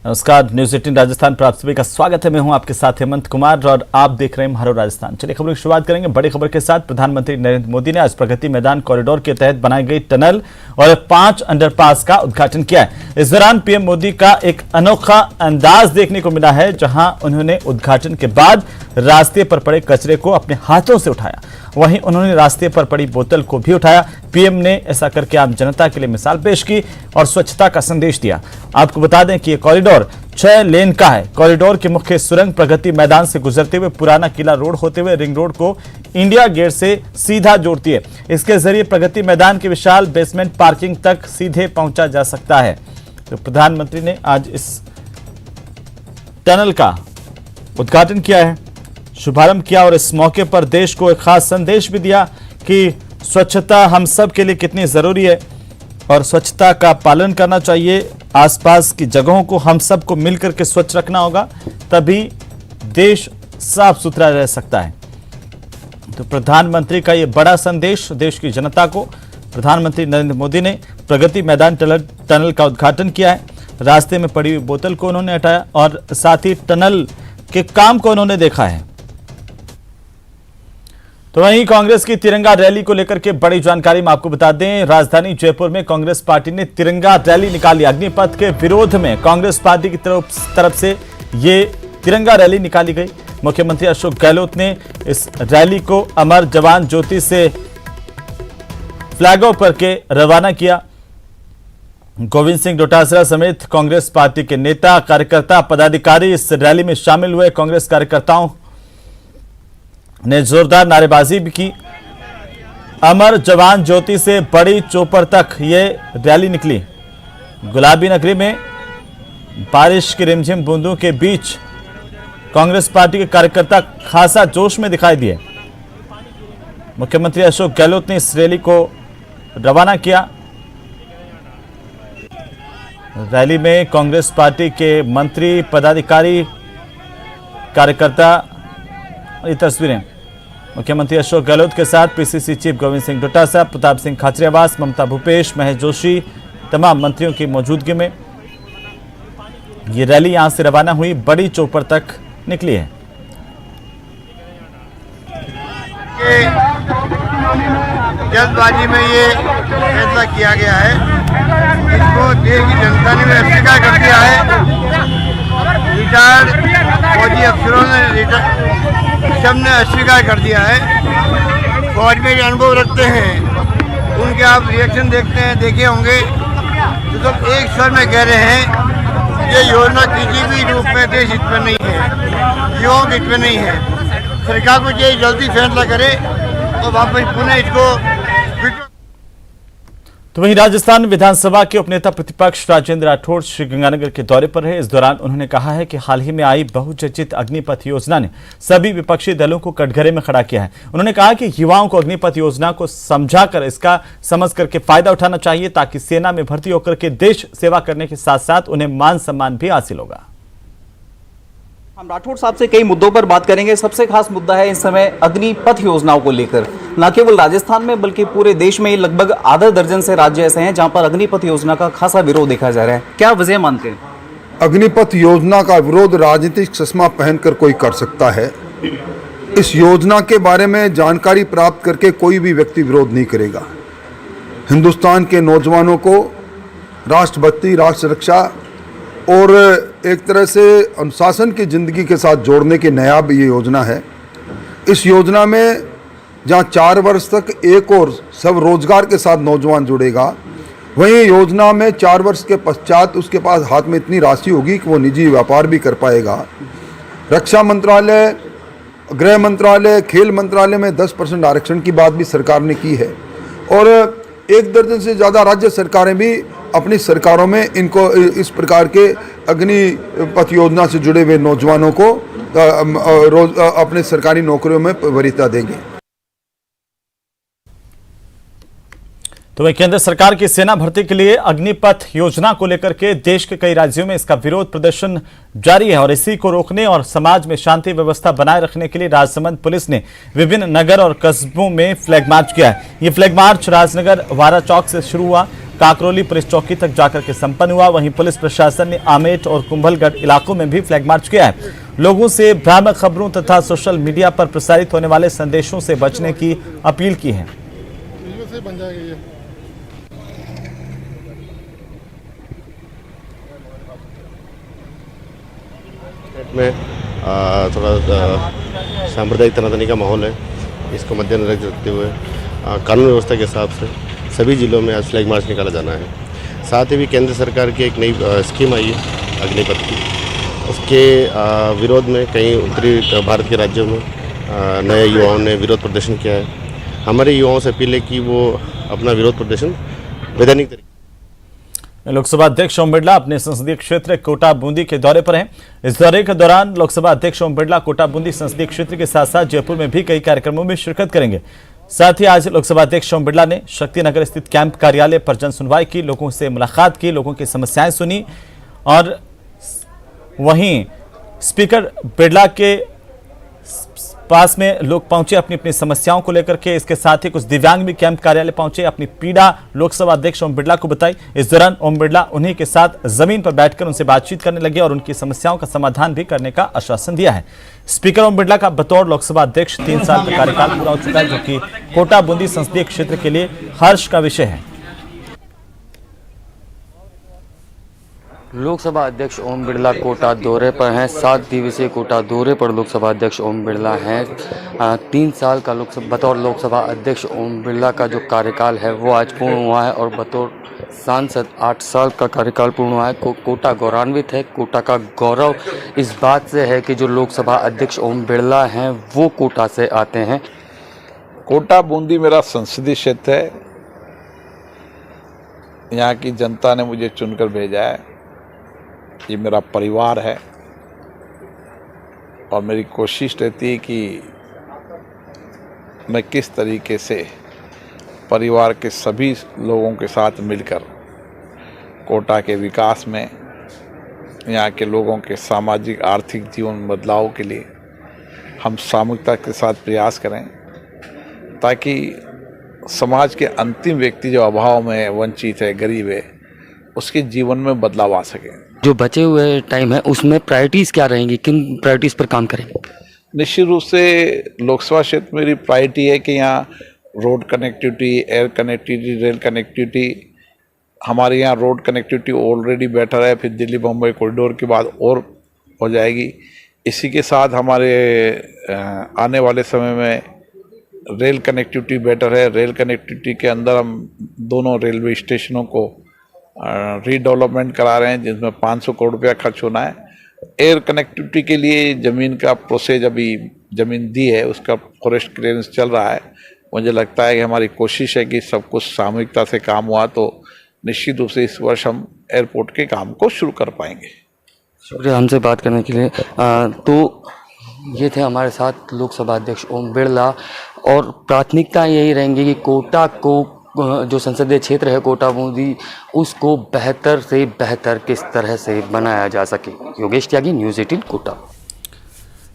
नमस्कार, न्यूज 18 राजस्थान पर आप सभी का स्वागत है। मैं हूं आपके साथ हेमंत कुमार और आप देख रहे हैं हरो राजस्थान। चलिए खबरों की शुरुआत करेंगे बड़ी खबर के साथ। प्रधानमंत्री नरेंद्र मोदी ने आज प्रगति मैदान कॉरिडोर के तहत बनाई गई टनल और 5 अंडरपास का उद्घाटन किया है। इस दौरान पीएम मोदी का एक अनोखा अंदाज देखने को मिला है, जहां उन्होंने उद्घाटन के बाद रास्ते पर पड़े कचरे को अपने हाथों से उठाया। वहीं उन्होंने रास्ते पर पड़ी बोतल को भी उठाया। पीएम ने ऐसा करके आम जनता के लिए मिसाल पेश की और स्वच्छता का संदेश दिया। आपको बता दें कि ये कॉरिडोर 6 लेन का है। कॉरिडोर की मुख्य सुरंग प्रगति मैदान से गुजरते हुए पुराना किला रोड होते हुए रिंग रोड को इंडिया गेट से सीधा जोड़ती है। इसके जरिए प्रगति मैदान के विशाल बेसमेंट पार्किंग तक सीधे पहुंचा जा सकता है। तो प्रधानमंत्री ने आज इस टनल का उद्घाटन किया है, शुभारंभ किया और इस मौके पर देश को एक खास संदेश भी दिया कि स्वच्छता हम सब के लिए कितनी जरूरी है और स्वच्छता का पालन करना चाहिए। आसपास की जगहों को हम सबको मिलकर के स्वच्छ रखना होगा, तभी देश साफ सुथरा रह सकता है। तो प्रधानमंत्री का यह बड़ा संदेश देश की जनता को। प्रधानमंत्री नरेंद्र मोदी ने प्रगति मैदान टनल का उद्घाटन किया है। रास्ते में पड़ी हुई बोतल को उन्होंने हटाया और साथ ही टनल के काम को उन्होंने देखा है। तो वहीं कांग्रेस की तिरंगा रैली को लेकर के बड़ी जानकारी मैं आपको बता दें। राजधानी जयपुर में कांग्रेस पार्टी ने तिरंगा रैली निकाली। अग्निपथ के विरोध में कांग्रेस पार्टी की तरफ से ये तिरंगा रैली निकाली गई। मुख्यमंत्री अशोक गहलोत ने इस रैली को अमर जवान ज्योति से फ्लैग ऑफ करके रवाना किया। गोविंद सिंह डोटासरा समेत कांग्रेस पार्टी के नेता, कार्यकर्ता, पदाधिकारी इस रैली में शामिल हुए। कांग्रेस कार्यकर्ताओं ने जोरदार नारेबाजी भी की। अमर जवान ज्योति से बड़ी चौपर तक ये रैली निकली। गुलाबी नगरी में बारिश की रिमझिम बूंदों के बीच कांग्रेस पार्टी के कार्यकर्ता खासा जोश में दिखाई दिए। मुख्यमंत्री अशोक गहलोत ने इस रैली को रवाना किया। रैली में कांग्रेस पार्टी के मंत्री, पदाधिकारी, कार्यकर्ता। ये तस्वीरें मुख्यमंत्री अशोक गहलोत के साथ पीसीसी चीफ गोविंद सिंह डोटासरा, प्रताप सिंह खाचरियावास, ममता भूपेश, महेश जोशी, तमाम मंत्रियों की मौजूदगी में ये रैली यहां से रवाना हुई, बड़ी चौपर तक निकली है। जल्दबाजी में ये फैसला किया गया है, इसको देश की जनता ने अस्वीकार कर दिया है। रिटायर्ड फौजी अफसरों ने सबने अस्वीकार कर दिया है। फौज में जो अनुभव रखते हैं उनके आप रिएक्शन देखते हैं, देखे होंगे, तो सब एक स्वर में कह रहे हैं ये योजना किसी भी रूप में देश हित में नहीं है, युवाओं के हित में नहीं है। सरकार को ये जल्दी फैसला करे और वापस पुनः इसको। तो वहीं राजस्थान विधानसभा के उपनेता प्रतिपक्ष राजेंद्र राठौड़ श्रीगंगानगर के दौरे पर रहे। इस दौरान उन्होंने कहा है कि हाल ही में आई बहुचर्चित अग्निपथ योजना ने सभी विपक्षी दलों को कटघरे में खड़ा किया है। उन्होंने कहा कि युवाओं को अग्निपथ योजना को समझाकर इसका समझ करके फायदा उठाना चाहिए, ताकि सेना में भर्ती होकर के देश सेवा करने के साथ साथ उन्हें मान सम्मान भी हासिल होगा। हम राठौड़ साहब से कई मुद्दों पर बात करेंगे। सबसे खास मुद्दा है इस समय अग्निपथ योजनाओं को लेकर। न केवल राजस्थान में बल्कि पूरे देश में लगभग आधा दर्जन से राज्य ऐसे हैं जहां पर अग्निपथ योजना का खासा विरोध देखा जा रहा है। क्या वजह मानते हैं? अग्निपथ योजना का विरोध राजनीतिक चश्मा पहनकर कोई कर सकता है। इस योजना के बारे में जानकारी प्राप्त करके कोई भी व्यक्ति विरोध नहीं करेगा। हिंदुस्तान के नौजवानों को राष्ट्रभक्ति, राष्ट्र रक्षा और एक तरह से अनुशासन की ज़िंदगी के साथ जोड़ने की नायाब ये योजना है। इस योजना में जहाँ 4 वर्ष तक एक और सब रोजगार के साथ नौजवान जुड़ेगा, वहीं योजना में 4 वर्ष के पश्चात उसके पास हाथ में इतनी राशि होगी कि वो निजी व्यापार भी कर पाएगा। रक्षा मंत्रालय, गृह मंत्रालय, खेल मंत्रालय में 10% आरक्षण की बात भी सरकार ने की है और 1 दर्जन से ज़्यादा राज्य सरकारें भी अपनी सरकारों में इनको इस प्रकार के अग्निपथ योजना से जुड़े हुए नौजवानों को अपने सरकारी नौकरियों में वरीयता देंगे। तो वहीं केंद्र सरकार की सेना भर्ती के लिए अग्निपथ योजना को लेकर के देश के कई राज्यों में इसका विरोध प्रदर्शन जारी है और इसी को रोकने और समाज में शांति व्यवस्था बनाए रखने के लिए राजसमंद पुलिस ने विभिन्न नगर और कस्बों में फ्लैग मार्च किया है। ये फ्लैग मार्च राजनगर वारा चौक से शुरू हुआ। काकरोली पुलिस चौकी तक जाकर के संपन्न हुआ। वहीं पुलिस प्रशासन ने आमेट और कुंभलगढ़ इलाकों में भी फ्लैग मार्च किया है। लोगों से भ्रामक खबरों तथा सोशल मीडिया पर प्रसारित होने वाले संदेशों से बचने की अपील की है। में थोड़ा सांप्रदायिक तनातनी का माहौल है, इसको मद्देनजर रखते हुए कानून व्यवस्था के हिसाब से सभी जिलों में आज फ्लैग मार्च निकाला जाना है। साथ ही भी केंद्र सरकार की एक नई स्कीम आई है अग्निपथ की, उसके विरोध में कई उत्तरी भारत के राज्यों में नए युवाओं ने विरोध प्रदर्शन किया है। हमारे युवाओं से अपील है कि वो अपना विरोध प्रदर्शन वैधानिक तरीके। लोकसभा अध्यक्ष ओम बिरला अपने संसदीय क्षेत्र कोटा बूंदी के दौरे पर हैं। इस दौरे के दौरान लोकसभा अध्यक्ष ओम बिरला कोटा बूंदी संसदीय क्षेत्र के साथ साथ जयपुर में भी कई कार्यक्रमों में शिरकत करेंगे। साथ ही आज लोकसभा अध्यक्ष ओम बिरला ने शक्तिनगर स्थित कैंप कार्यालय पर जन सुनवाई की, लोगों से मुलाकात की, लोगों की समस्याएं सुनी और वहीं स्पीकर बिरला के पास में लोग पहुंचे अपनी अपनी समस्याओं को लेकर के। इसके साथ ही कुछ दिव्यांग भी कैंप कार्यालय पहुंचे, अपनी पीड़ा लोकसभा अध्यक्ष ओम बिरला को बताई। इस दौरान ओम बिरला उन्हीं के साथ जमीन पर बैठकर उनसे बातचीत करने लगे और उनकी समस्याओं का समाधान भी करने का आश्वासन दिया है। स्पीकर ओम बिरला का बतौर लोकसभा अध्यक्ष 3 साल का कार्यकाल पूरा हो चुका है, जो कि कोटा बूंदी संसदीय क्षेत्र के लिए हर्ष का विषय है। लोकसभा अध्यक्ष ओम बिरला कोटा दौरे पर हैं। 7 दिवसीय कोटा दौरे पर लोकसभा अध्यक्ष ओम बिरला हैं। 3 साल का बतौर लोकसभा अध्यक्ष ओम बिरला का जो कार्यकाल है वो आज पूर्ण हुआ है और बतौर सांसद 8 साल का कार्यकाल पूर्ण हुआ है। कोटा गौरवान्वित है। कोटा का गौरव इस बात से है कि जो लोकसभा अध्यक्ष ओम बिरला हैं वो कोटा से आते हैं। कोटा बूंदी मेरा संसदीय क्षेत्र है। यहाँ की जनता ने मुझे चुनकर भेजा है। ये मेरा परिवार है और मेरी कोशिश रहती है कि मैं किस तरीके से परिवार के सभी लोगों के साथ मिलकर कोटा के विकास में, यहाँ के लोगों के सामाजिक आर्थिक जीवन में बदलाव के लिए हम सामूहिकता के साथ प्रयास करें, ताकि समाज के अंतिम व्यक्ति जो अभाव में है, वंचित है, गरीब है, उसके जीवन में बदलाव आ सके। जो बचे हुए टाइम है उसमें प्रायोरिटीज़ क्या रहेंगी, किन प्रायोरिटीज़ पर काम करेंगे? निश्चित रूप से लोकसभा क्षेत्र में मेरी प्रायोरिटी है कि यहाँ road connectivity, air connectivity, rail connectivity, हमारे यहाँ रोड कनेक्टिविटी ऑलरेडी बेटर है, फिर दिल्ली बम्बई कॉरिडोर के बाद और हो जाएगी। इसी के साथ हमारे आने वाले समय में रेल कनेक्टिविटी बेटर है। रेल कनेक्टिविटी के अंदर हम दोनों रेलवे स्टेशनों को रीडेवलपमेंट करा रहे हैं, जिसमें 500 करोड़ रुपया खर्च होना है। एयर कनेक्टिविटी के लिए ज़मीन का प्रोसेस, अभी ज़मीन दी है, उसका फॉरेस्ट क्लियरेंस चल रहा है। मुझे लगता है कि हमारी कोशिश है कि सब कुछ सामूहिकता से काम हुआ तो निश्चित रूप से इस वर्ष हम एयरपोर्ट के काम को शुरू कर पाएंगे। शुक्रिया हमसे बात करने के लिए। तो ये थे हमारे साथ लोकसभा अध्यक्ष ओम बिरला और प्राथमिकता यही रहेंगी कि कोटा को, जो संसदीय क्षेत्र है कोटा बूंदी, उसको बेहतर से बेहतर किस तरह से बनाया जा सके। योगेश त्यागी, न्यूज़ 18 कोटा।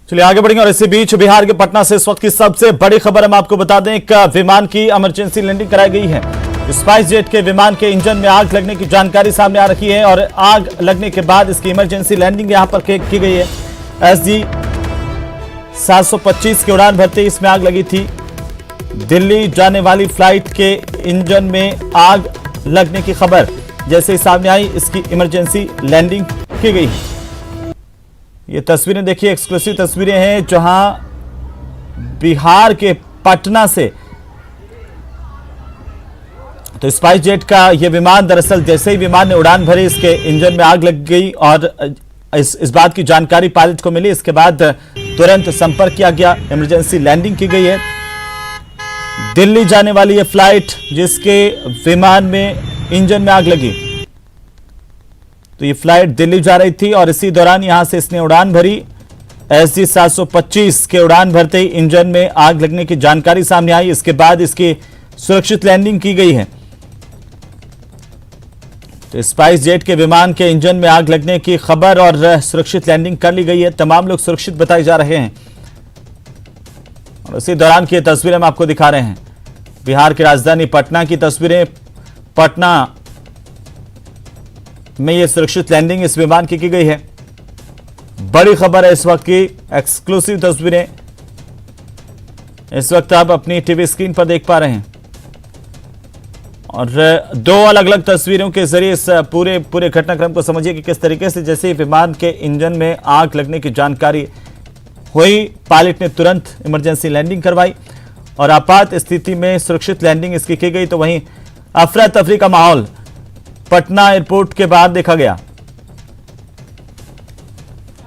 चलिए आगे बढ़ेंगे और इसी बीच बिहार के पटना से इस वक्त की सबसे बड़ी खबर हम आपको बता दें, एक विमान की इमरजेंसी लैंडिंग कराई गई है। स्पाइस जेट के विमान के इंजन में आग लगने की जानकारी सामने आ रही है और आग लगने के बाद इसकी इमरजेंसी लैंडिंग यहां पर की गई है। SG 725 की उड़ान भरते ही इसमें आग लगी थी। दिल्ली जाने वाली फ्लाइट के इंजन में आग लगने की खबर जैसे ही सामने आई, इसकी इमरजेंसी लैंडिंग की गई है। ये तस्वीरें देखिए, एक्सक्लूसिव तस्वीरें हैं जहां बिहार के पटना से तो स्पाइस जेट का यह विमान, दरअसल जैसे ही विमान ने उड़ान भरी इसके इंजन में आग लग गई और इस बात की जानकारी पायलट को मिली। इसके बाद तुरंत संपर्क किया गया, इमरजेंसी लैंडिंग की गई है। दिल्ली जाने वाली यह फ्लाइट जिसके विमान में इंजन में आग लगी, तो ये फ्लाइट दिल्ली जा रही थी और इसी दौरान यहां से इसने उड़ान भरी। SG 725 के उड़ान भरते ही इंजन में आग लगने की जानकारी सामने आई। इसके बाद इसकी सुरक्षित लैंडिंग की गई है। तो स्पाइस जेट के विमान के इंजन में आग लगने की खबर और सुरक्षित लैंडिंग कर ली गई है। तमाम लोग सुरक्षित बताए जा रहे हैं और इसी दौरान की तस्वीरें हम आपको दिखा रहे हैं। बिहार की राजधानी पटना की तस्वीरें। पटना में ये सुरक्षित लैंडिंग इस विमान की गई है। बड़ी खबर है इस वक्त की, एक्सक्लूसिव तस्वीरें इस वक्त आप अपनी टीवी स्क्रीन पर देख पा रहे हैं और दो अलग अलग तस्वीरों के जरिए इस पूरे घटनाक्रम को समझिए कि किस तरीके से जैसे ही विमान के इंजन में आग लगने की जानकारी हुई, पायलट ने तुरंत इमरजेंसी लैंडिंग करवाई और आपात स्थिति में सुरक्षित लैंडिंग इसकी की गई। तो वहीं अफरा तफरी का माहौल पटना एयरपोर्ट के बाहर देखा गया।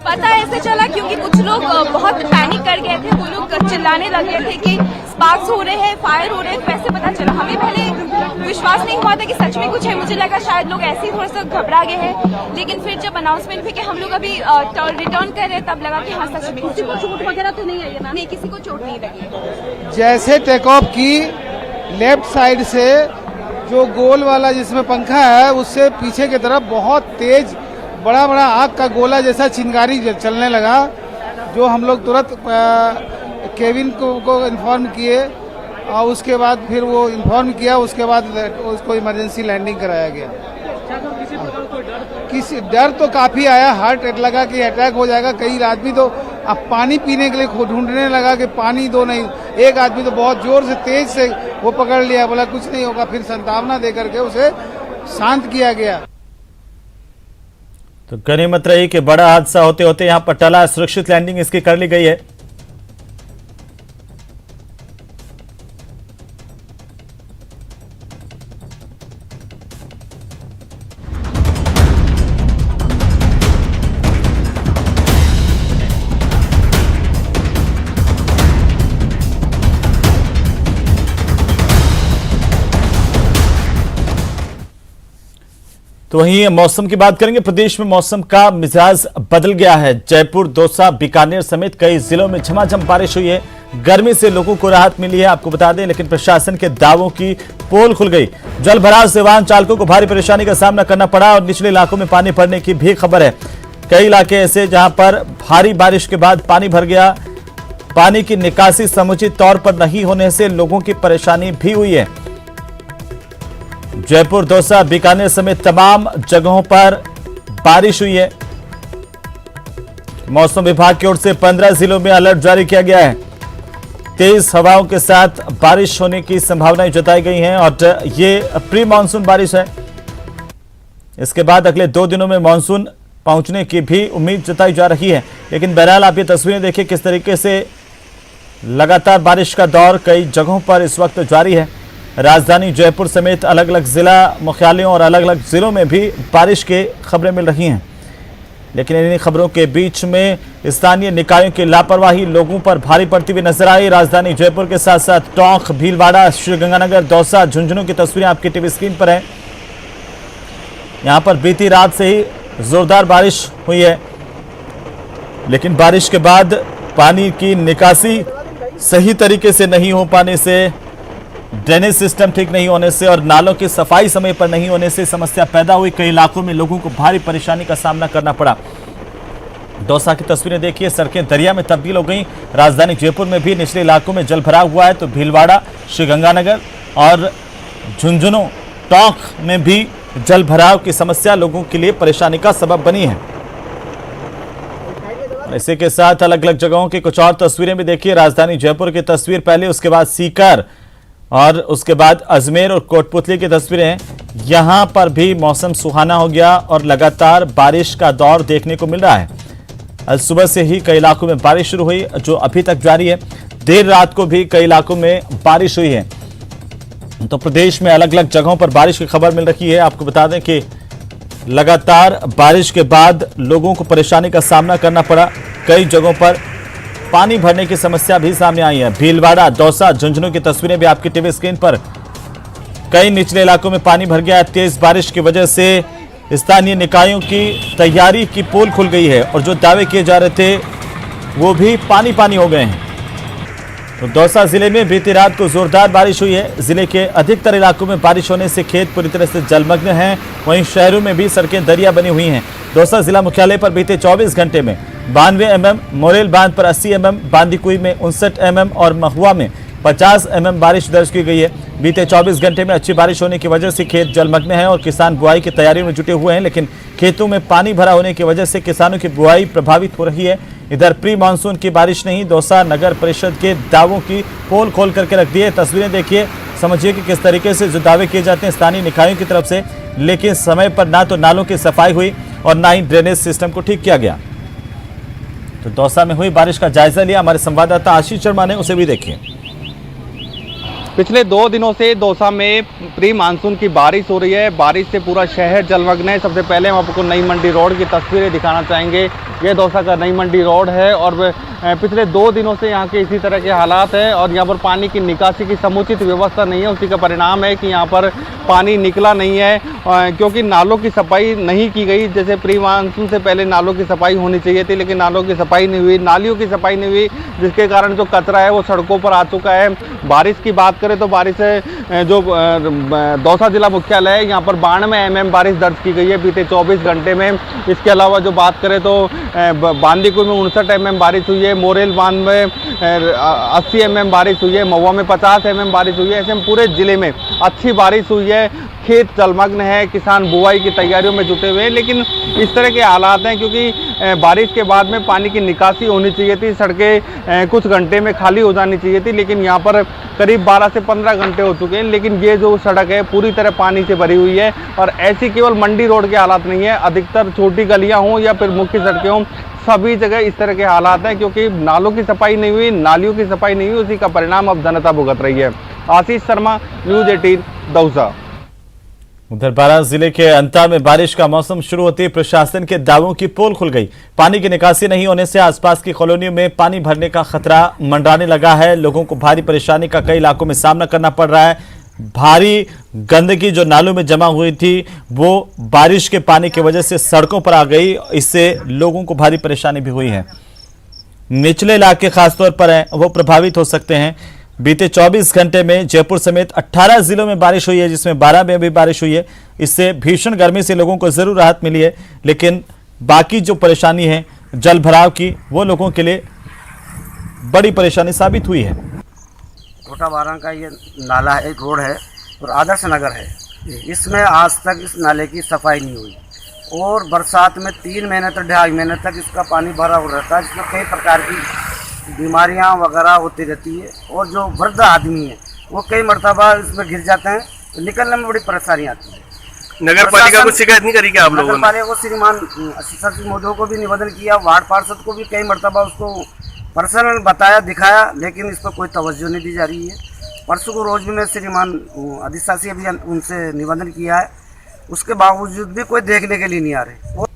पता ऐसे चला क्योंकि कुछ लोग बहुत पैनिक कर गए थे, वो लोग चिल्लाने लगे थे कि स्पार्क्स हो रहे हैं, फायर हो रहे हैं। कैसे पता चला, हमें पहले विश्वास नहीं हुआ था कि सच में कुछ है। मुझे लगा शायद लोग ऐसे ही थोड़ा सा घबरा गए हैं, लेकिन फिर जब अनाउंसमेंट हुई कि हम लोग अभी रिटर्न कर रहे हैं, तब लगा कि हाँ सच में किसी को चोट वगैरह तो नहीं आई है ना? नहीं, किसी को चोट नहीं लगी। जैसे टेक ऑफ की लेफ्ट साइड से जो गोल वाला जिसमें पंखा है, उससे पीछे की तरफ बहुत तेज बड़ा बड़ा आग का गोला जैसा चिंगारी चलने लगा, जो हम लोग तुरंत केविन को इन्फॉर्म किए और उसके बाद फिर वो इन्फॉर्म किया, उसके बाद उसको इमरजेंसी लैंडिंग कराया गया। किसी डर तो काफ़ी आया, हार्ट लगा कि अटैक हो जाएगा। कई आदमी तो अब पानी पीने के लिए ढूंढने लगा कि पानी दो, नहीं। एक आदमी तो बहुत जोर से तेज से वो पकड़ लिया, बोला कुछ नहीं होगा, फिर संतावना दे करके उसे शांत किया गया। तो गनीमत रही कि बड़ा हादसा होते होते यहां पर टला, सुरक्षित लैंडिंग इसकी कर ली गई है। तो वहीं मौसम की बात करेंगे। प्रदेश में मौसम का मिजाज बदल गया है। जयपुर, दौसा, बीकानेर समेत कई जिलों में झमाझम बारिश हुई है। गर्मी से लोगों को राहत मिली है, आपको बता दें, लेकिन प्रशासन के दावों की पोल खुल गई। जल भराव से वाहन चालकों को भारी परेशानी का सामना करना पड़ा और निचले इलाकों में पानी भरने की भी खबर है। कई इलाके ऐसे जहां पर भारी बारिश के बाद पानी भर गया। पानी की निकासी समुचित तौर पर नहीं होने से लोगों की परेशानी भी हुई है। जयपुर, दौसा, बीकानेर समेत तमाम जगहों पर बारिश हुई है। मौसम विभाग की ओर से 15 जिलों में अलर्ट जारी किया गया है। तेज हवाओं के साथ बारिश होने की संभावनाएं जताई गई हैं और ये प्री मानसून बारिश है। इसके बाद अगले 2 दिनों में मानसून पहुंचने की भी उम्मीद जताई जा रही है। लेकिन बहरहाल आप ये तस्वीरें देखिए किस तरीके से लगातार बारिश का दौर कई जगहों पर इस वक्त जारी है। राजधानी जयपुर समेत अलग अलग जिला मुख्यालयों और अलग अलग जिलों में भी बारिश की खबरें मिल रही हैं। लेकिन इन्हीं खबरों के बीच में स्थानीय निकायों की लापरवाही लोगों पर भारी पड़ती हुई नजर आई। राजधानी जयपुर के साथ साथ टोंक, भीलवाड़ा, श्रीगंगानगर, दौसा, झुंझुनू की तस्वीरें आपकी टीवी स्क्रीन पर हैं। यहां पर बीती रात से ही जोरदार बारिश हुई है, लेकिन बारिश के बाद पानी की निकासी सही तरीके से नहीं हो पाने से, ड्रेनेज सिस्टम ठीक नहीं होने से और नालों की सफाई समय पर नहीं होने से समस्या पैदा हुई। कई इलाकों में लोगों को भारी परेशानी का सामना करना पड़ा। दौसा की तस्वीरें देखिए, सड़कें दरिया में तब्दील हो गई। राजधानी जयपुर में भी निचले इलाकों में जल भराव हुआ है, तो भीलवाड़ा, श्रीगंगानगर और झुंझुनू, टोंक में भी जल भराव की समस्या लोगों के लिए परेशानी का सबब बनी है। इसी के साथ अलग अलग जगहों की कुछ और तस्वीरें भी देखिए। राजधानी जयपुर की तस्वीर पहले, उसके बाद सीकर और उसके बाद अजमेर और कोटपुतली की तस्वीरें। यहां पर भी मौसम सुहाना हो गया और लगातार बारिश का दौर देखने को मिल रहा है। आज सुबह से ही कई इलाकों में बारिश शुरू हुई, जो अभी तक जारी है। देर रात को भी कई इलाकों में बारिश हुई है। तो प्रदेश में अलग अलग जगहों पर बारिश की खबर मिल रही है। आपको बता दें कि लगातार बारिश के बाद लोगों को परेशानी का सामना करना पड़ा। कई जगहों पर पानी भरने की समस्या भी सामने आई है। भीलवाड़ा, दौसा, झुंझुनू की तस्वीरें भी आपकी टीवी स्क्रीन पर। कई निचले इलाकों में पानी भर गया है। तेज बारिश की वजह से स्थानीय निकायों की तैयारी की पोल खुल गई है और जो दावे किए जा रहे थे वो भी पानी पानी हो गए हैं। तो दौसा जिले में बीती रात को जोरदार बारिश हुई है। जिले के अधिकतर इलाकों में बारिश होने से खेत पूरी तरह से जलमग्न हैं। वहीं शहरों में भी सड़कें दरिया बनी हुई हैं। दौसा जिला मुख्यालय पर बीते 24 घंटे में 92 mm, मोरेल बांध पर 80 mm, बांदीकुई में 59 mm और महुआ में 50 mm बारिश दर्ज की गई है। बीते 24 घंटे में अच्छी बारिश होने की वजह से खेत जलमग्न है और किसान बुआई की तैयारी में जुटे हुए हैं, लेकिन खेतों में पानी भरा होने की वजह से किसानों की बुआई प्रभावित हो रही है। इधर प्री मानसून की बारिश नहीं, दौसा नगर परिषद के दावों की पोल खोल करके रख दी है। तस्वीरें देखिए, समझिए कि किस तरीके से जो दावे किए जाते हैं स्थानीय निकायों की तरफ से, लेकिन समय पर ना तो नालों की सफाई हुई और ना ही ड्रेनेज सिस्टम को ठीक किया गया। तो दौसा में हुई बारिश का जायजा लिया हमारे संवाददाता आशीष शर्मा ने, उसे भी देखिए। पिछले 2 दिनों से दौसा में प्री मानसून की बारिश हो रही है। बारिश से पूरा शहर जलमग्न है। सबसे पहले हम आपको नई मंडी रोड की तस्वीरें दिखाना चाहेंगे। ये दौसा का नई मंडी रोड है और पिछले 2 दिनों से यहाँ के इसी तरह के हालात हैं और यहाँ पर पानी की निकासी की समुचित व्यवस्था नहीं है। उसी का परिणाम है कि यहाँ पर पानी निकला नहीं है क्योंकि नालों की सफाई नहीं की गई। जैसे प्री मानसून से पहले नालों की सफाई होनी चाहिए थी, लेकिन नालों की सफाई नहीं हुई, नालियों की सफाई नहीं हुई, जिसके कारण जो कचरा है वो सड़कों पर आ चुका है। बारिश की बात करें तो बारिश जो दौसा जिला मुख्यालय है, यहाँ पर 92 mm बारिश दर्ज की गई है बीते 24 घंटे में। इसके अलावा जो बात करें तो बांदीकुई में 59 mm बारिश हुई है, मोरेल बांध में 80 mm बारिश हुई है, महुआ में 50 mm बारिश हुई है। ऐसे में पूरे जिले में अच्छी बारिश हुई है। खेत जलमग्न है, किसान बुआई की तैयारियों में जुटे हुए हैं, लेकिन इस तरह के हालात हैं क्योंकि बारिश के बाद में पानी की निकासी होनी चाहिए थी। सड़कें कुछ घंटे में खाली हो जानी चाहिए थी, लेकिन यहाँ पर करीब 12 से 15 घंटे हो चुके हैं। लेकिन ये जो सड़क है पूरी तरह पानी से भरी हुई है और ऐसी केवल मंडी रोड के हालात नहीं है, अधिकतर छोटी गलियाँ हों या फिर मुख्य सड़कें हों, सभी जगह इस तरह के हालात हैं क्योंकि नालों की सफाई नहीं हुई, नालियों की सफाई नहीं हुई। उसी का परिणाम अब जनता भुगत रही है। आशीष शर्मा, न्यूज़ 18 दौसा। उधर बारां जिले के अंता में बारिश का मौसम शुरू होते ही प्रशासन के दावों की पोल खुल गई। पानी की निकासी नहीं होने से आसपास की कॉलोनियों में पानी भरने का खतरा मंडराने लगा है। लोगों को भारी परेशानी का कई इलाकों में सामना करना पड़ रहा है। भारी गंदगी जो नालों में जमा हुई थी वो बारिश के पानी की वजह से सड़कों पर आ गई, इससे लोगों को भारी परेशानी भी हुई है। निचले इलाके खासतौर पर हैं, वो प्रभावित हो सकते हैं। बीते 24 घंटे में जयपुर समेत 18 जिलों में बारिश हुई है, जिसमें 12 में भी बारिश हुई है। इससे भीषण गर्मी से लोगों को जरूर राहत मिली है, लेकिन बाकी जो परेशानी है जल भराव की, वो लोगों के लिए बड़ी परेशानी साबित हुई है। कोटा बारां का ये नाला है, एक रोड है और आदर्श नगर है। इसमें आज तक इस नाले की सफाई नहीं हुई और बरसात में 3 महीने तक 2.5 महीने तक इसका पानी भरा हो रहता है, जिसमें कई प्रकार की बीमारियां वगैरह होती रहती है और जो वृद्ध आदमी है वो कई मरतबा इसमें गिर जाते हैं, तो निकलने में बड़ी परेशानी आती है। नगर पालिका को शिकायत नहीं करी क्या आप लोगों ने? नगर पालिका को श्रीमान सचिव महोदय को भी निवेदन किया, वार्ड पार्षद को भी कई मरतबा उसको पर्सनल बताया, दिखाया, लेकिन इस पर कोई तवज्जो नहीं दी जा रही है। परसों को रोज भी मैं श्रीमान अधिशासी अभी उनसे निवेदन किया है, उसके बावजूद भी कोई देखने के लिए नहीं आ रहे।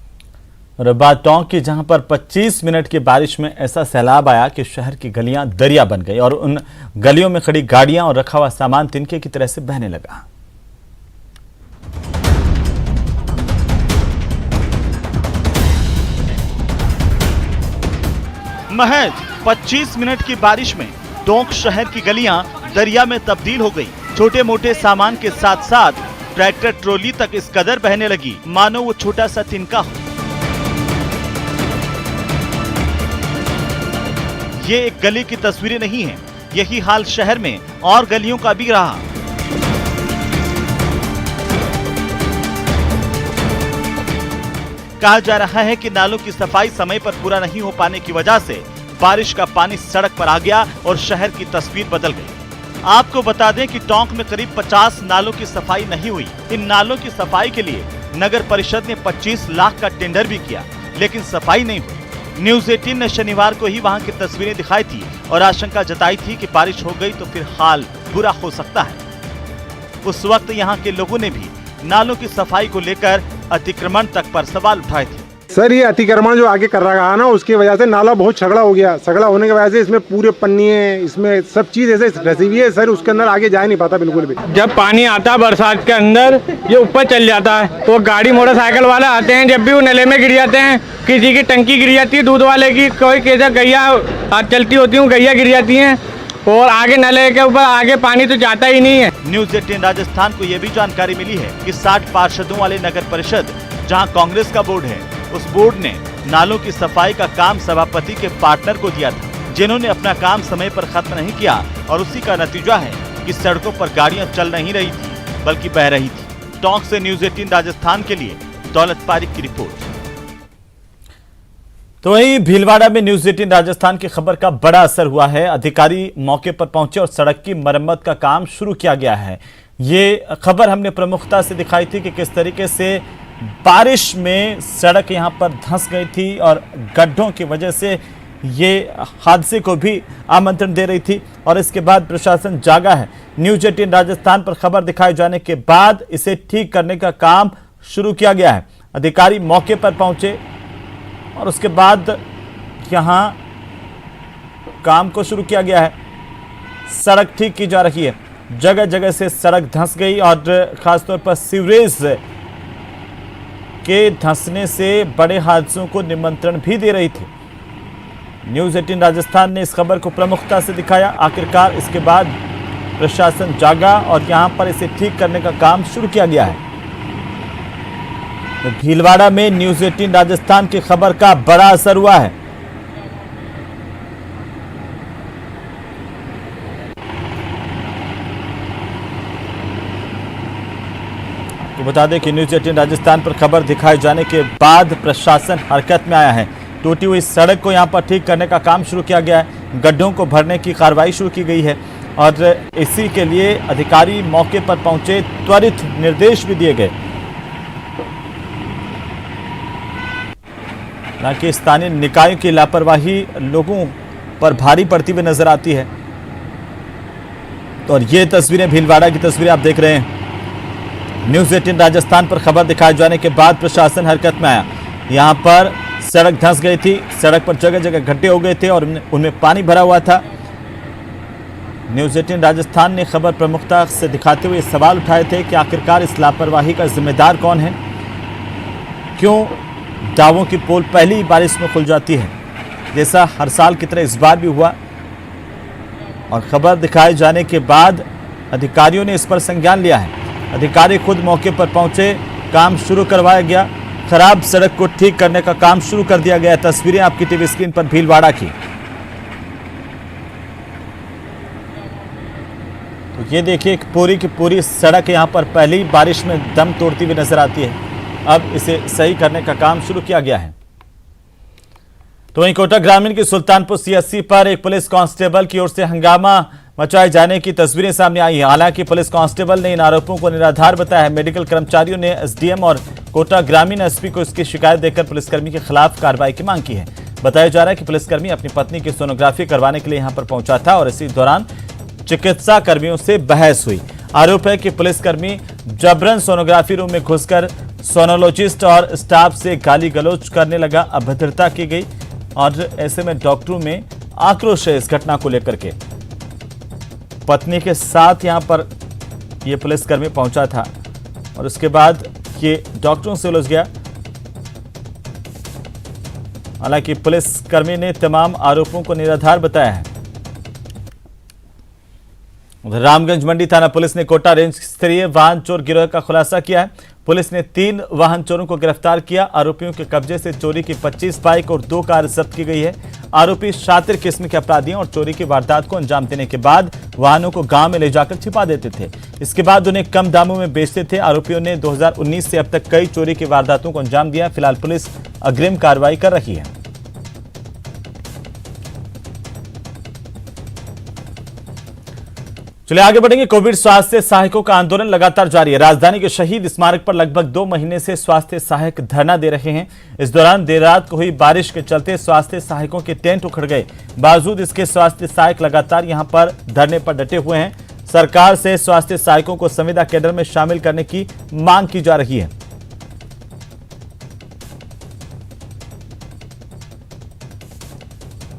और बात टोंक की, जहां पर 25 मिनट की बारिश में ऐसा सैलाब आया कि शहर की गलियां दरिया बन गई और उन गलियों में खड़ी गाड़ियां और रखा हुआ सामान तिनके की तरह से बहने लगा। महज 25 मिनट की बारिश में टोंक शहर की गलियां दरिया में तब्दील हो गई। छोटे मोटे सामान के साथ साथ ट्रैक्टर ट्रॉली तक इस कदर बहने लगी मानो वो छोटा सा तिनका हो। ये एक गली की तस्वीरें नहीं है, यही हाल शहर में और गलियों का भी रहा। कहा जा रहा है कि नालों की सफाई समय पर पूरा नहीं हो पाने की वजह से बारिश का पानी सड़क पर आ गया और शहर की तस्वीर बदल गई। आपको बता दें कि टोंक में करीब 50 नालों की सफाई नहीं हुई। इन नालों की सफाई के लिए नगर परिषद ने 25 लाख का टेंडर भी किया, लेकिन सफाई नहीं हुई। न्यूज़ 18 ने शनिवार को ही वहां की तस्वीरें दिखाई थी और आशंका जताई थी कि बारिश हो गई तो फिर हाल बुरा हो सकता है। उस वक्त यहां के लोगों ने भी नालों की सफाई को लेकर अतिक्रमण तक पर सवाल उठाए थे। सर, ये अतिक्रमण जो आगे कर रहा है ना, उसकी वजह से नाला बहुत सगड़ा हो गया। सगड़ा होने की वजह से इसमें पूरे पन्नियाँ, इसमें सब चीज़ ऐसे फंसी हुई है सर, उसके अंदर आगे जा नहीं पाता बिल्कुल भी। जब पानी आता है बरसात के अंदर, ये ऊपर चल जाता है तो गाड़ी मोटरसाइकिल वाले आते हैं, जब भी वो नले में गिर जाते हैं। किसी की टंकी गिर जाती है दूध वाले की, कोई कैसा गैया चलती होती है, गैया गिर जाती हैं और आगे नले के ऊपर आगे पानी तो जाता ही नहीं है। न्यूज़ 18 राजस्थान को यह भी जानकारी मिली है कि 60 पार्षदों वाले नगर परिषद, जहां कांग्रेस का बोर्ड है, उस बोर्ड ने नालों की सफाई का काम सभापति के पार्टनर को दिया था, जिन्होंने अपना काम समय पर खत्म नहीं किया और उसी का नतीजा है कि सड़कों पर गाड़ियां चल नहीं रही थी बल्कि बह रही थी। टोंक से न्यूज 18 राजस्थान के लिए दौलत पारिक की रिपोर्ट। तो वहीं भीलवाड़ा में न्यूज 18 राजस्थान की खबर का बड़ा असर हुआ है। अधिकारी मौके पर पहुंचे और सड़क की मरम्मत का काम शुरू किया गया है। ये खबर हमने प्रमुखता से दिखाई थी कि किस तरीके से बारिश में सड़क यहां पर धंस गई थी और गड्ढों की वजह से ये हादसे को भी आमंत्रण दे रही थी। और इसके बाद प्रशासन जागा है। न्यूज 18 राजस्थान पर खबर दिखाए जाने के बाद इसे ठीक करने का काम शुरू किया गया है। अधिकारी मौके पर पहुंचे और उसके बाद यहां काम को शुरू किया गया है। सड़क ठीक की जा रही है। जगह जगह से सड़क धंस गई और खासतौर पर सीवरेज के धंसने से बड़े हादसों को निमंत्रण भी दे रही थी। न्यूज 18 राजस्थान ने इस खबर को प्रमुखता से दिखाया। आखिरकार इसके बाद प्रशासन जागा और यहां पर इसे ठीक करने का काम शुरू किया गया है। तो भीलवाड़ा में न्यूज 18 राजस्थान की खबर का बड़ा असर हुआ है। तो बता दें कि न्यूज 18 राजस्थान पर खबर दिखाए जाने के बाद प्रशासन हरकत में आया है। टूटी हुई सड़क को यहां पर ठीक करने का काम शुरू किया गया है। गड्ढों को भरने की कार्रवाई शुरू की गई है और इसी के लिए अधिकारी मौके पर पहुंचे। त्वरित निर्देश भी दिए गए ताकि स्थानीय निकायों की लापरवाही लोगों पर भारी पड़ती हुई नजर आती है। तो और ये तस्वीरें भीलवाड़ा की तस्वीरें आप देख रहे हैं। न्यूज 18 राजस्थान पर खबर दिखाए जाने के बाद प्रशासन हरकत में आया। यहां पर सड़क धंस गई थी। सड़क पर जगह जगह गड्ढे हो गए थे और उनमें पानी भरा हुआ था। न्यूज 18 राजस्थान ने खबर प्रमुखता से दिखाते हुए सवाल उठाए थे कि आखिरकार इस लापरवाही का जिम्मेदार कौन है। क्यों दावों की पोल पहली ही बारिश में खुल जाती है, जैसा हर साल की तरह इस बार भी हुआ। और खबर दिखाए जाने के बाद अधिकारियों ने इस पर संज्ञान लिया है। अधिकारी खुद मौके पर पहुंचे, काम शुरू करवाया गया। खराब सड़क को ठीक करने का काम शुरू कर दिया गया। तस्वीरें आपकी टीवी स्क्रीन पर भीलवाड़ा की। तो ये देखिए पूरी की पूरी सड़क यहां पर पहली बारिश में दम तोड़ती हुई नजर आती है। अब इसे सही करने का काम शुरू किया गया है। तो वहीं कोटा ग्रामीण की सुल्तानपुर सीएससी पर एक पुलिस कांस्टेबल की ओर से हंगामा मचाए जाने की तस्वीरें सामने आई हैं। हालांकि पुलिस कांस्टेबल ने इन आरोपों को निराधार बताया है। मेडिकल कर्मचारियों ने एसडीएम और कोटा ग्रामीण एसपी को इसकी शिकायत देकर पुलिसकर्मी के खिलाफ कार्रवाई की मांग की है। बताया जा रहा है कि पुलिसकर्मी अपनी पत्नी की सोनोग्राफी करवाने के लिए यहां पर पहुंचा था और इसी दौरान चिकित्सा कर्मियों से बहस हुई। आरोप है कि पुलिसकर्मी जबरन सोनोग्राफी रूम में घुसकर सोनोलॉजिस्ट और स्टाफ से गाली गलौज करने लगा। अभद्रता की गई और ऐसे में डॉक्टरों में आक्रोश है इस घटना को लेकर के। पत्नी के साथ यहां पर यह पुलिसकर्मी पहुंचा था और उसके बाद ये डॉक्टरों से उलझ गया। हालांकि पुलिसकर्मी ने तमाम आरोपों को निराधार बताया है। उधर रामगंज मंडी थाना पुलिस ने कोटा रेंज स्तरीय वाहन चोर गिरोह का खुलासा किया है। पुलिस ने 3 वाहन चोरों को गिरफ्तार किया। आरोपियों के कब्जे से चोरी की 25 बाइक और 2 कार जब्त की गई है। आरोपी शातिर किस्म के अपराधी हैं और चोरी की वारदात को अंजाम देने के बाद वाहनों को गांव में ले जाकर छिपा देते थे। इसके बाद उन्हें कम दामों में बेचते थे। आरोपियों ने 2019 से अब तक कई चोरी की वारदातों को अंजाम दिया। फिलहाल पुलिस अग्रिम कार्रवाई कर रही है। चलिए आगे बढ़ेंगे। कोविड स्वास्थ्य सहायकों का आंदोलन लगातार जारी है। राजधानी के शहीद स्मारक पर लगभग 2 महीने से स्वास्थ्य सहायक धरना दे रहे हैं। इस दौरान देर रात को हुई बारिश के चलते स्वास्थ्य सहायकों के टेंट उखड़ गए। बावजूद इसके स्वास्थ्य सहायक लगातार यहां पर धरने पर डटे हुए हैं। सरकार से स्वास्थ्य सहायकों को संविदा कैडर में शामिल करने की मांग की जा रही है।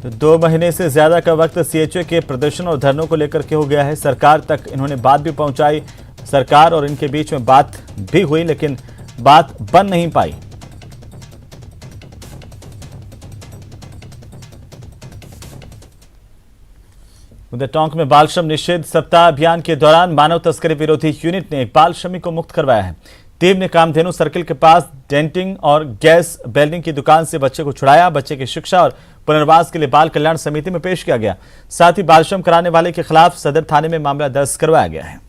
तो 2 महीने से ज्यादा का वक्त सीएचओ के प्रदर्शन और धरनों को लेकर के हो गया है। सरकार तक इन्होंने बात भी पहुंचाई। सरकार और इनके बीच में बात भी हुई लेकिन बात बन नहीं पाई। उधर टोंक में बाल श्रम निषेध सप्ताह अभियान के दौरान मानव तस्करी विरोधी यूनिट ने एक बाल श्रमिक को मुक्त करवाया है। टीम ने कामधेनु सर्किल के पास डेंटिंग और गैस वेल्डिंग की दुकान से बच्चे को छुड़ाया। बच्चे की शिक्षा और पुनर्वास के लिए बाल कल्याण समिति में पेश किया गया। साथ ही बाल श्रम कराने वाले के खिलाफ सदर थाने में मामला दर्ज करवाया गया है।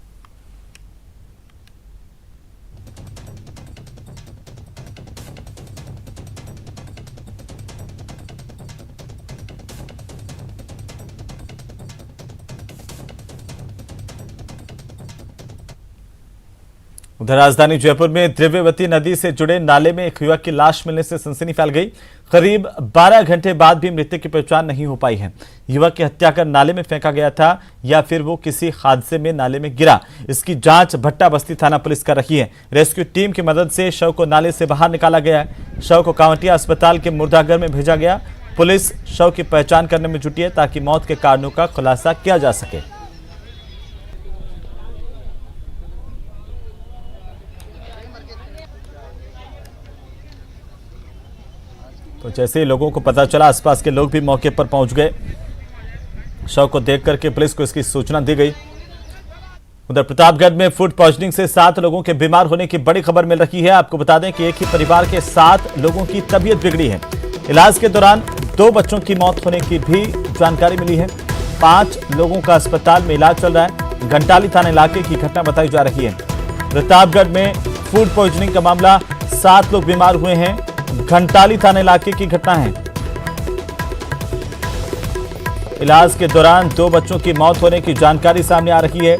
उधर राजधानी जयपुर में द्रव्यवती नदी से जुड़े नाले में एक युवक की लाश मिलने से सनसनी फैल गई। करीब 12 घंटे बाद भी मृतक की पहचान नहीं हो पाई है। युवक की हत्या कर नाले में फेंका गया था या फिर वो किसी हादसे में नाले में गिरा, इसकी जांच भट्टा बस्ती थाना पुलिस कर रही है। रेस्क्यू टीम की मदद से शव को नाले से बाहर निकाला गया है। शव को कांवटिया अस्पताल के मुर्दाघर में भेजा गया। पुलिस शव की पहचान करने में जुटी है ताकि मौत के कारणों का खुलासा किया जा सके। तो जैसे ही लोगों को पता चला, आसपास के लोग भी मौके पर पहुंच गए। शव को देख करके पुलिस को इसकी सूचना दी गई। उधर प्रतापगढ़ में फूड पॉइजनिंग से 7 लोगों के बीमार होने की बड़ी खबर मिल रही है। आपको बता दें कि एक ही परिवार के 7 लोगों की तबीयत बिगड़ी है। इलाज के दौरान 2 बच्चों की मौत होने की भी जानकारी मिली है। 5 लोगों का अस्पताल में इलाज चल रहा है। घंटाली थाना इलाके की घटना बताई जा रही है। प्रतापगढ़ में फूड पॉइजनिंग का मामला, 7 लोग बीमार हुए हैं। घंटाली थाना इलाके की घटना है। इलाज के दौरान 2 बच्चों की मौत होने की जानकारी सामने आ रही है।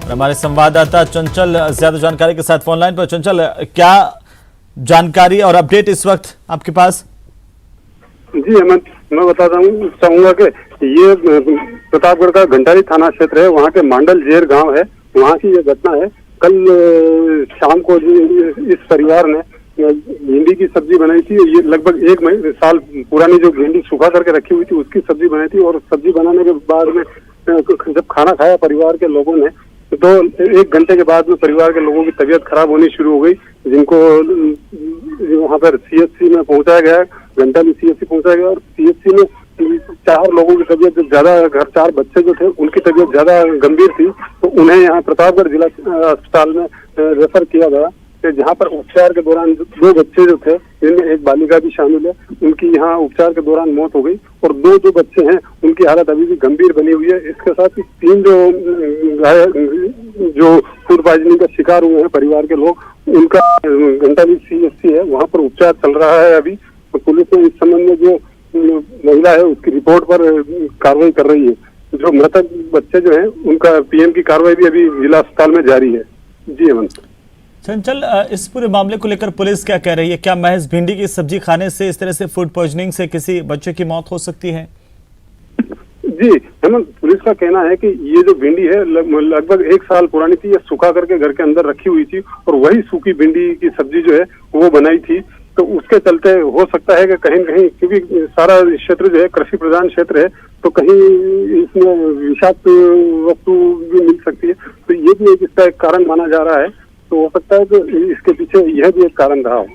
हमारे संवाददाता चंचल ज्यादा जानकारी के साथ फोन लाइन पर। चंचल, क्या जानकारी और अपडेट इस वक्त आपके पास? जी हेमंत, मैं बताता हूँ चाहूंगा कि ये प्रतापगढ़ का घंटाली थाना क्षेत्र है। वहाँ के मांडल जेर गांव है, वहाँ की ये घटना है। कल शाम को इस परिवार ने भिंडी की सब्जी बनाई थी। ये लगभग 1 साल पुरानी जो भिंडी सुखा करके रखी हुई थी उसकी सब्जी बनाई थी। और सब्जी बनाने के बाद में जब खाना खाया परिवार के लोगों ने, तो 1 घंटे के बाद में परिवार के लोगों की तबीयत खराब होनी शुरू हो गई, जिनको वहाँ पर CHC में पहुंचाया गया। घंटाली CHC पहुंचाया गया और CHC में 4 लोगों की तबीयत ज्यादा, घर 4 बच्चे जो थे उनकी तबीयत ज्यादा गंभीर थी, तो उन्हें यहाँ प्रतापगढ़ जिला अस्पताल में रेफर किया गया, जहाँ पर उपचार के दौरान 2 बच्चे जो थे, जिनमें एक बालिका भी शामिल है, उनकी यहाँ उपचार के दौरान मौत हो गई। और 2 जो बच्चे हैं उनकी हालत अभी भी गंभीर बनी हुई है। इसके साथ ही 3 जो फूड पॉइजनिंग का शिकार हुए हैं परिवार के लोग, उनका घंटाली CHC है, वहाँ पर उपचार चल रहा है। अभी तो पुलिस ने इस संबंध में जो महिला है उसकी रिपोर्ट पर कार्रवाई कर रही है। जो मृतक बच्चे जो हैं उनका PM की कार्रवाई भी अभी जिला अस्पताल में जारी है। जी हेमंत। चंचल, इस पूरे मामले को लेकर पुलिस क्या कह रही है? क्या महज भिंडी की सब्जी खाने से इस तरह से फूड पॉइजनिंग से किसी बच्चे की मौत हो सकती है? जी हेमंत, पुलिस का कहना है कि ये जो भिंडी है लगभग 1 साल पुरानी थी। ये सुखा करके घर के अंदर रखी हुई थी और वही सूखी भिंडी की सब्जी जो है वो बनाई थी। तो उसके चलते हो सकता है कि कहीं न कहीं, क्योंकि सारा क्षेत्र जो है कृषि प्रधान क्षेत्र है, तो कहीं इसमें विषाक्त वस्तु भी मिल सकती है। तो ये भी इसका एक कारण माना जा रहा है। तो हो सकता है कि इसके पीछे यह भी एक कारण रहा हो।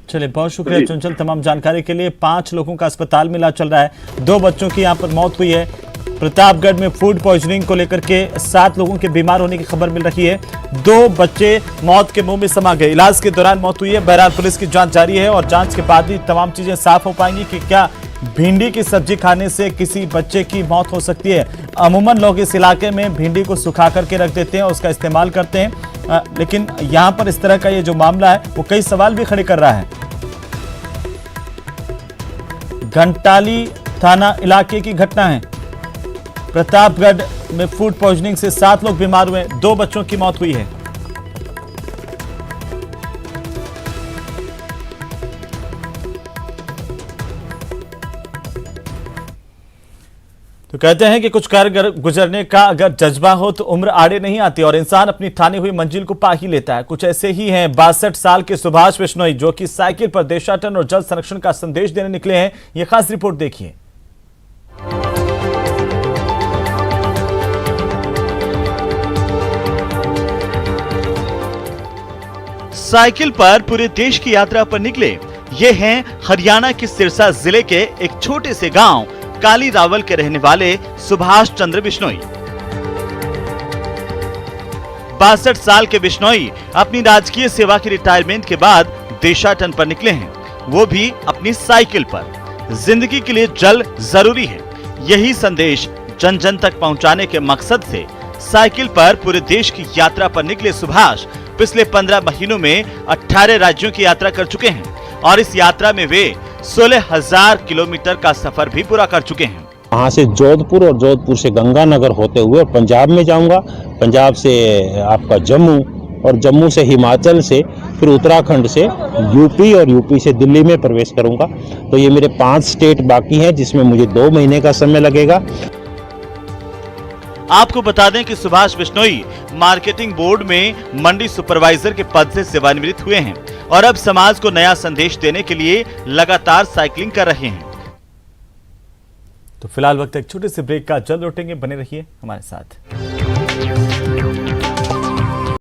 चलिए, बहुत शुक्रिया चंचल तमाम जानकारी के लिए। 5 लोगों का अस्पताल में इलाज चल रहा है। 2 बच्चों की यहाँ पर मौत हुई है। प्रतापगढ़ में फूड पॉइजनिंग को लेकर के 7 लोगों के बीमार होने की खबर मिल रही है। 2 बच्चे मौत के मुंह में समा गए। इलाज के दौरान मौत हुई है। बहरहाल पुलिस की जांच जारी है और जांच के बाद ही तमाम चीजें साफ हो पाएंगी कि क्या भिंडी की सब्जी खाने से किसी बच्चे की मौत हो सकती है। अमूमन लोग इस इलाके में भिंडी को सुखा करके रख देते हैं, उसका इस्तेमाल करते हैं, लेकिन यहाँ पर इस तरह का ये जो मामला है वो कई सवाल भी खड़े कर रहा है। घंटाली थाना इलाके की घटना है। प्रतापगढ़ में फूड पॉइजनिंग से 7 लोग बीमार हुए, 2 बच्चों की मौत हुई है। तो कहते हैं कि कुछ कर गुजरने का अगर जज्बा हो तो उम्र आड़े नहीं आती और इंसान अपनी ठानी हुई मंजिल को पा ही लेता है। कुछ ऐसे ही हैं 62 साल के सुभाष बिश्नोई, जो कि साइकिल पर देशाटन और जल संरक्षण का संदेश देने निकले हैं। यह खास रिपोर्ट देखिए। साइकिल पर पूरे देश की यात्रा पर निकले ये हैं हरियाणा के सिरसा जिले के एक छोटे से गांव काली रावल के रहने वाले सुभाष चंद्र बिश्नोई। 62 साल के बिश्नोई अपनी राजकीय सेवा की रिटायरमेंट के बाद देशाटन पर निकले हैं, वो भी अपनी साइकिल पर। जिंदगी के लिए जल जरूरी है, यही संदेश जन जन तक पहुंचाने के मकसद से साइकिल पर पूरे देश की यात्रा पर निकले सुभाष पिछले 15 महीनों में 18 राज्यों की यात्रा कर चुके हैं और इस यात्रा में वे 16,000 किलोमीटर का सफर भी पूरा कर चुके हैं। वहाँ से जोधपुर और जोधपुर से गंगानगर होते हुए पंजाब में जाऊंगा, पंजाब से आपका जम्मू और जम्मू से हिमाचल से फिर उत्तराखंड से यूपी और यूपी से दिल्ली में प्रवेश करूंगा। तो ये मेरे 5 स्टेट बाकी हैं जिसमें मुझे 2 महीने का समय लगेगा। आपको बता दें कि सुभाष बिश्नोई मार्केटिंग बोर्ड में मंडी सुपरवाइजर के पद से सेवानिवृत्त हुए हैं और अब समाज को नया संदेश देने के लिए लगातार साइकिलिंग कर रहे हैं। तो फिलहाल वक्त एक छोटे से ब्रेक का, जल्द लौटेंगे, बने रहिए हमारे साथ।